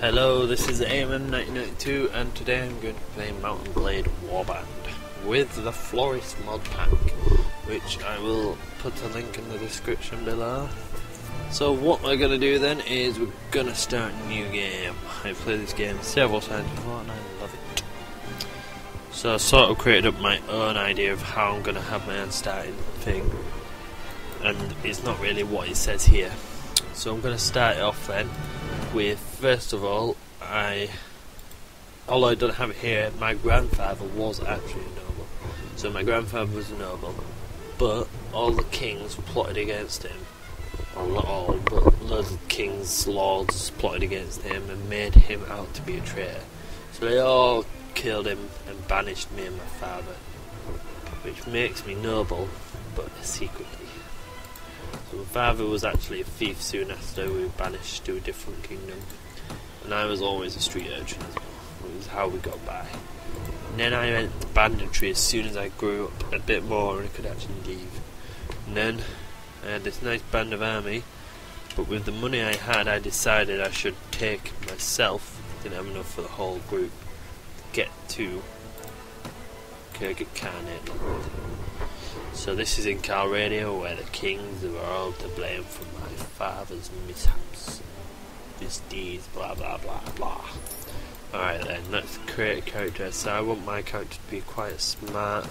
Hello, this is Amm1992 and today I'm going to play Mount&Blade Warband with the Floris mod pack, which I will put a link in the description below. So what we're going to do then is we're going to start a new game. I've played this game several times before and I love it. So I sort of created up my own idea of how I'm going to have my own starting thing, and it's not really what it says here. So I'm going to start it off then with, first of all, although I don't have it here, my grandfather was actually a noble. So my grandfather was a noble, but all the kings plotted against him. Well, not all, but loads of kings, lords plotted against him and made him out to be a traitor. So they all killed him and banished me and my father, which makes me noble, but secretly. So my father was actually a thief soon after we were banished to a different kingdom, and I was always a street urchin as well. It was how we got by. And then I went to banditry as soon as I grew up a bit more and I could actually leave. And then I had this nice band of army, but with the money I had I decided I should take myself, didn't have enough for the whole group, to get to Carnate. So this is in Calradia, where the kings are all to blame for my father's mishaps, misdeeds, blah blah blah blah. Alright then, let's create a character. So I want my character to be quite a smart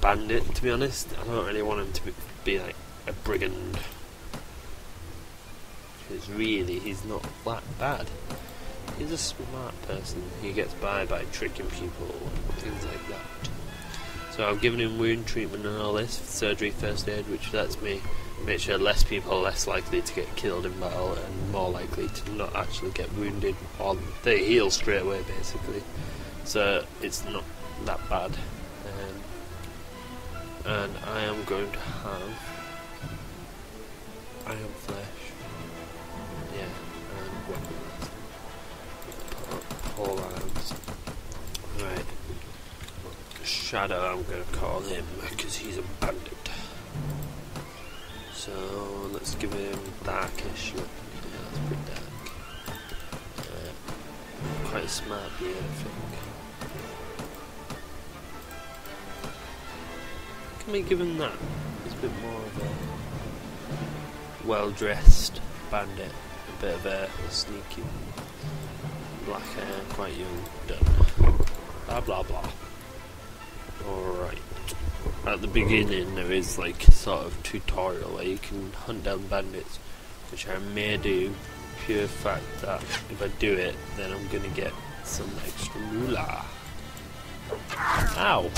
bandit, to be honest. I don't really want him to be like a brigand, because really he's not that bad. He's a smart person. He gets by tricking people and things like that. So I've given him wound treatment and all this, surgery, first aid, which lets me make sure less people are less likely to get killed in battle and more likely to not actually get wounded, or they heal straight away basically. So it's not that bad. And I am going to have iron flesh, yeah, and weapons. Pole arms. Right. Shadow, I'm going to call him because he's a bandit. So let's give him darkish look. Yeah, that's pretty dark. Quite a smart beard, I think. Can we give him that? He's a bit more of a well-dressed bandit, a bit of a sneaky black hair, quite young, done. Blah blah blah. Alright, at the beginning there is like a sort of tutorial where you can hunt down bandits, which I may do, pure fact that if I do it then I'm gonna get some extra moolah. Ow!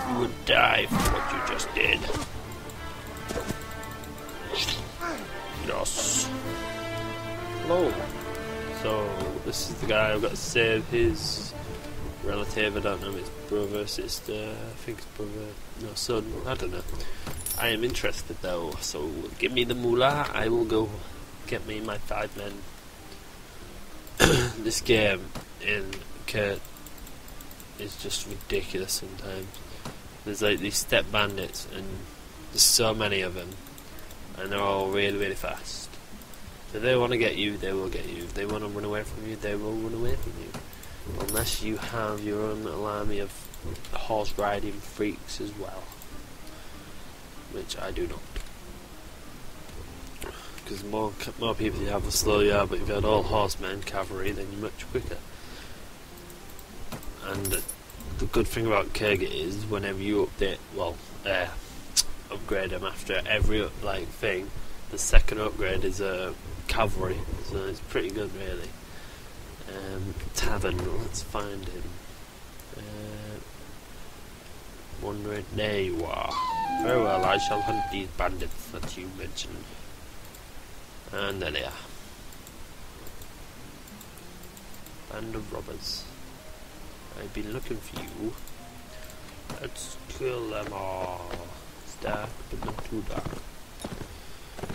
You would die for what you just did. Yes. Hello. So this is the guy I've got to save. His relative, I don't know if it's brother, sister, I think it's brother, no, son, I don't know. I am interested though, so give me the moolah, I will go get me my 5 men. This game in Kurt is just ridiculous sometimes. There's like these step bandits and there's so many of them and they're all really really fast. So if they want to get you, they will get you. If they want to run away from you, they will run away from you. Unless you have your own little army of horse riding freaks as well, which I do not. Because more people you have, the slower you are, but if you had all horsemen, cavalry, then you're much quicker. And the good thing about Kurgan is whenever you update, upgrade them after every thing, the second upgrade is a cavalry, so it's pretty good really. Tavern, let's find him. Wondering, there you are. Very well, I shall hunt these bandits that you mentioned. And there they are. Band of robbers. I've been looking for you. Let's kill them all. It's dark, but not too dark.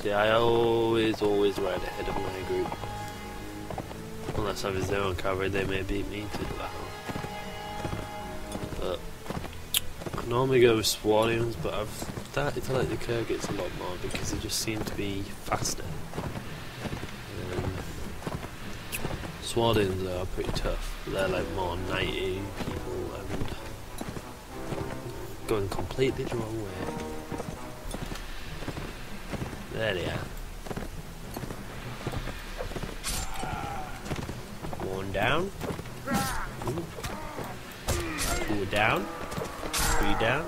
See, I always ride ahead of my group. Unless I was there on cover, they may beat me to the battle. But I normally go with Swardians, but I've started to like the Kurgans a lot more because they just seem to be faster. Swardins are pretty tough. They're like more 90 people and going completely the wrong way. There they are. One down. Two down. Three down.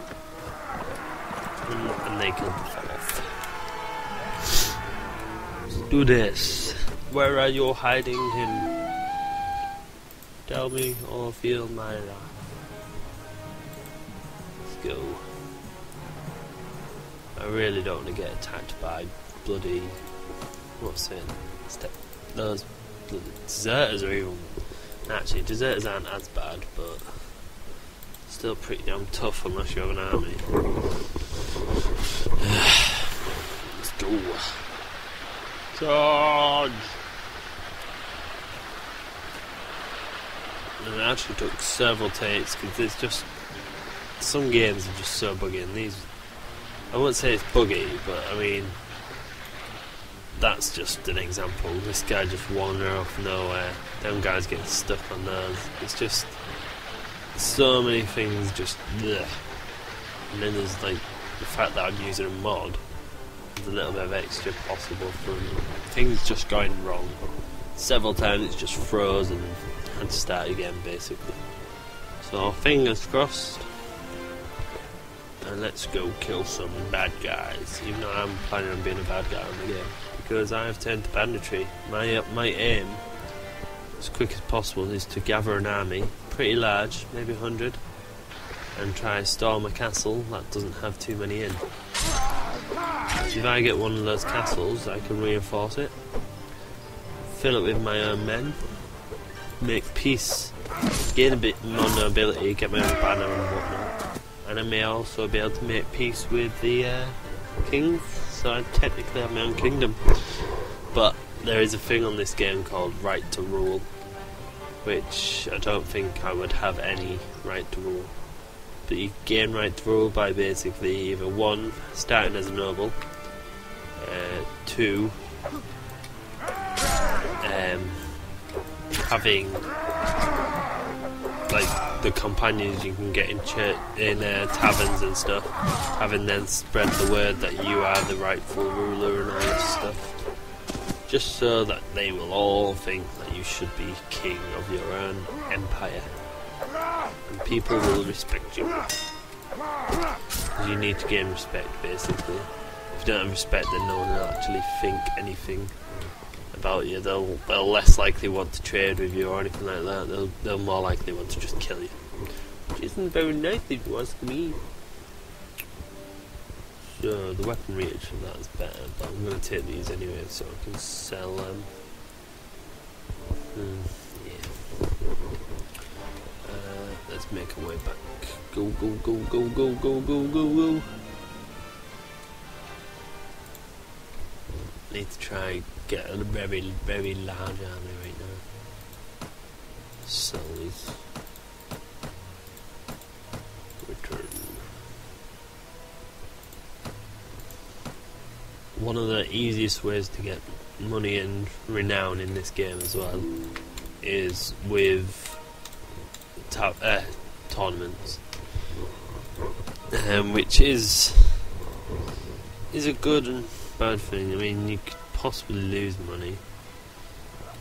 And they killed the fourth. Let's do this. Where are you hiding him? Tell me or feel my wrath. Let's go. I really don't want to get attacked by bloody... what's it? Those bloody deserters are even... Actually, deserters aren't as bad, but... still pretty damn tough unless you have an army. Let's go. Charge! And it actually took several takes because it's just... some games are just so buggy, and these... I wouldn't say it's buggy, but I mean... that's just an example. This guy just wandering off nowhere. Them guys getting stuck on those. It's just... so many things just... bleh. And then there's like the fact that I'm using a mod. There's a little bit of extra possible for things just going wrong. Several times it's just froze and had to start again basically. So fingers crossed. And let's go kill some bad guys. Even though I'm planning on being a bad guy in the game. Because I have turned to banditry. My aim, as quick as possible, is to gather an army, pretty large, maybe 100, and try to storm a castle that doesn't have too many in. If I get one of those castles, I can reinforce it, fill it with my own men, make peace, gain a bit more nobility, get my own banner and whatnot, and I may also be able to make peace with the kings, so I technically have my own kingdom. But there is a thing on this game called right to rule, which I don't think I would have any right to rule. But you gain right to rule by basically either 1, starting as a noble, 2, having like the companions you can get in taverns and stuff, having then spread the word that you are the rightful ruler and all this stuff, just so that they will all think that you should be king of your own empire, and people will respect you. You need to gain respect basically. If you don't have respect, then no one will actually think anything about you. They'll less likely want to trade with you or anything like that. They'll more likely want to just kill you, which isn't very nice if you ask me. So the weaponry of that is better, but I'm going to take these anyway so I can sell them. Yeah. Let's make our way back. Go, go, go, go, go, go, go, go, go. Need to try get a very, very large army right now. Sell these. Return. One of the easiest ways to get money and renown in this game as well is with tournaments, which is a good and bad thing. I mean, you could possibly lose money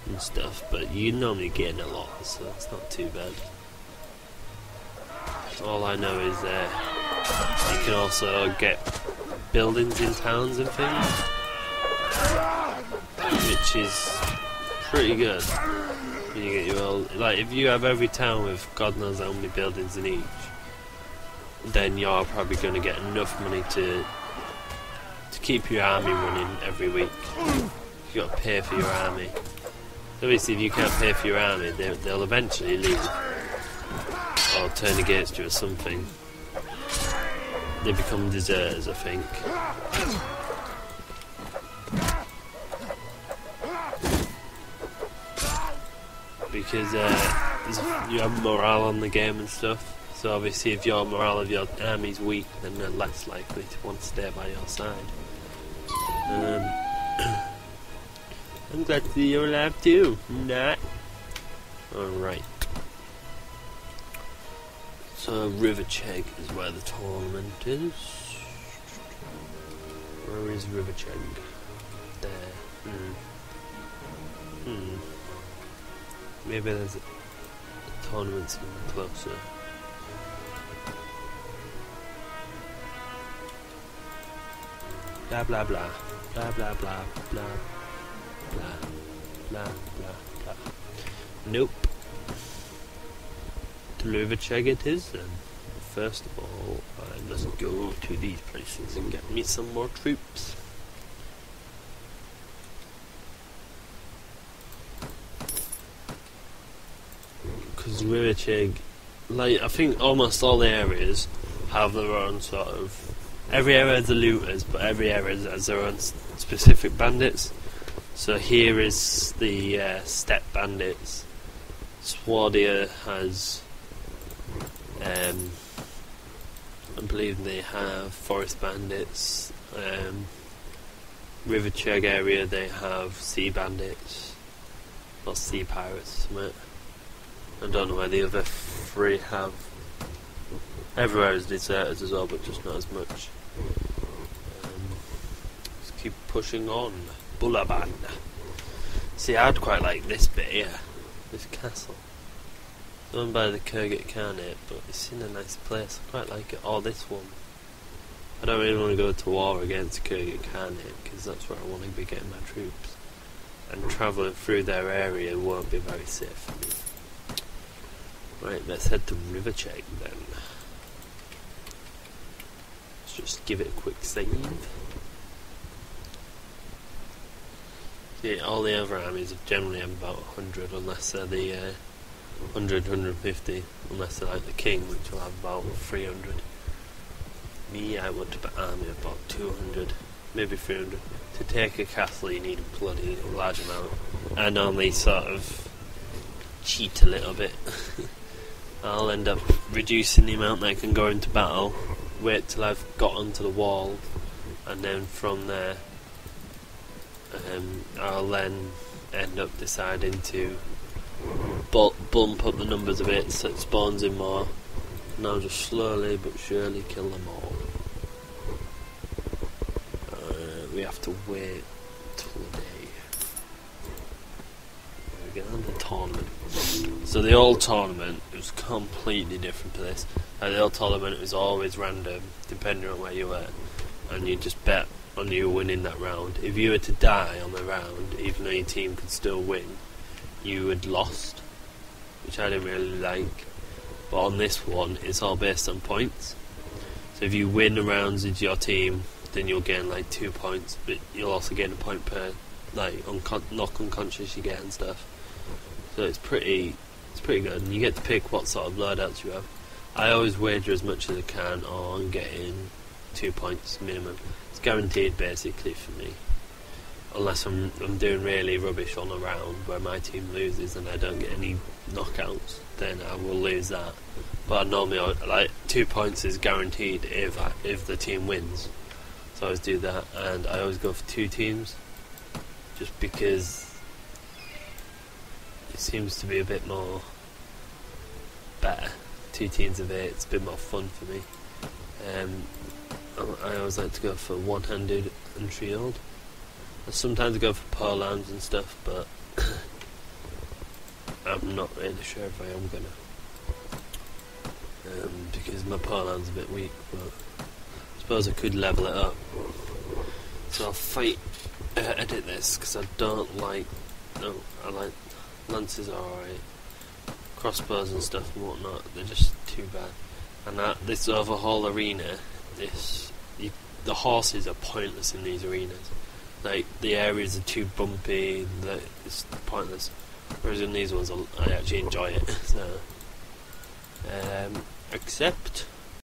and stuff, but you normally gain a lot, so it's not too bad. All I know is you can also get buildings in towns and things, which is pretty good. When you get your old, like if you have every town with God knows how many buildings in each, then you're probably going to get enough money to keep your army running every week. You got to pay for your army. Obviously, if you can't pay for your army, they'll eventually leave or turn against you or something. They become deserters, I think. Because you have morale on the game and stuff. So obviously, if your morale of your army's weak, then they're less likely to want to stay by your side. I'm glad to see you're alive too. Not. Alright. So River Chegg is where the tournament is. Where is River Chegg? There. Maybe there's a tournament even closer. Blah blah blah. Blah blah blah blah blah blah blah blah. Nope. To River Chegg it is then. First of all, I must go to these places and get me some more troops. Because River Chegg, like, I think almost all the areas have their own sort of... Every area has the looters, but every area has their own specific bandits. So here is the steppe bandits. Swardia has... I believe they have forest bandits. River Chegg area they have sea bandits. Or sea pirates or something. I don't know where the other three have. Everywhere is deserters as well, but just not as much. Let's keep pushing on. Bullaband. See, I'd quite like this bit here. This castle. Done by the Kurgit Khanate, but it's in a nice place. I quite like it. Oh, this one. I don't really want to go to war against Kurgit Khanate, because that's where I want to be getting my troops. And travelling through their area won't be very safe for me. Right, let's head to River Chegg then. Let's just give it a quick save. See, all the other armies have generally have about 100, unless they're the 100, 150, unless they're like the king, which will have about 300. Me, I want an army of about 200, maybe 300. To take a castle you need a bloody large amount. I normally sort of cheat a little bit. I'll end up reducing the amount that I can go into battle, wait till I've got onto the wall, and then from there I'll then end up deciding to bump up the numbers a bit so it spawns in more, and I'll just slowly but surely kill them all. We have to wait till the day. There we go, the tournament. So the old tournament was completely different to this. The old tournament was always random, depending on where you were, and you just bet on you winning that round. If you were to die on the round, even though your team could still win, you had lost, which I didn't really like. But on this one, it's all based on points. So if you win the rounds into your team, then you'll gain like 2 points, but you'll also gain a point per like knock unconscious you get and stuff. So it's pretty good, and you get to pick what sort of loadouts you have. I always wager as much as I can on getting 2 points minimum. It's guaranteed basically for me, unless I'm doing really rubbish on a round where my team loses and I don't get any knockouts, then I will lose that. But normally, like 2 points is guaranteed if the team wins. So I always do that, and I always go for 2 teams, just because it seems to be a bit more better. 2 teams of 8, it's a bit more fun for me. I always like to go for one-handed and shield. Sometimes I go for pole arms and stuff, but I'm not really sure if I am gonna, because my pole arm's a bit weak, but I suppose I could level it up. So I'll edit this, because I don't like, no, I like lances are alright, crossbows and stuff and whatnot, they're just too bad. And this overhaul arena, the horses are pointless in these arenas. Like, the areas are too bumpy, that it's pointless. Whereas in these ones, I actually enjoy it. So, except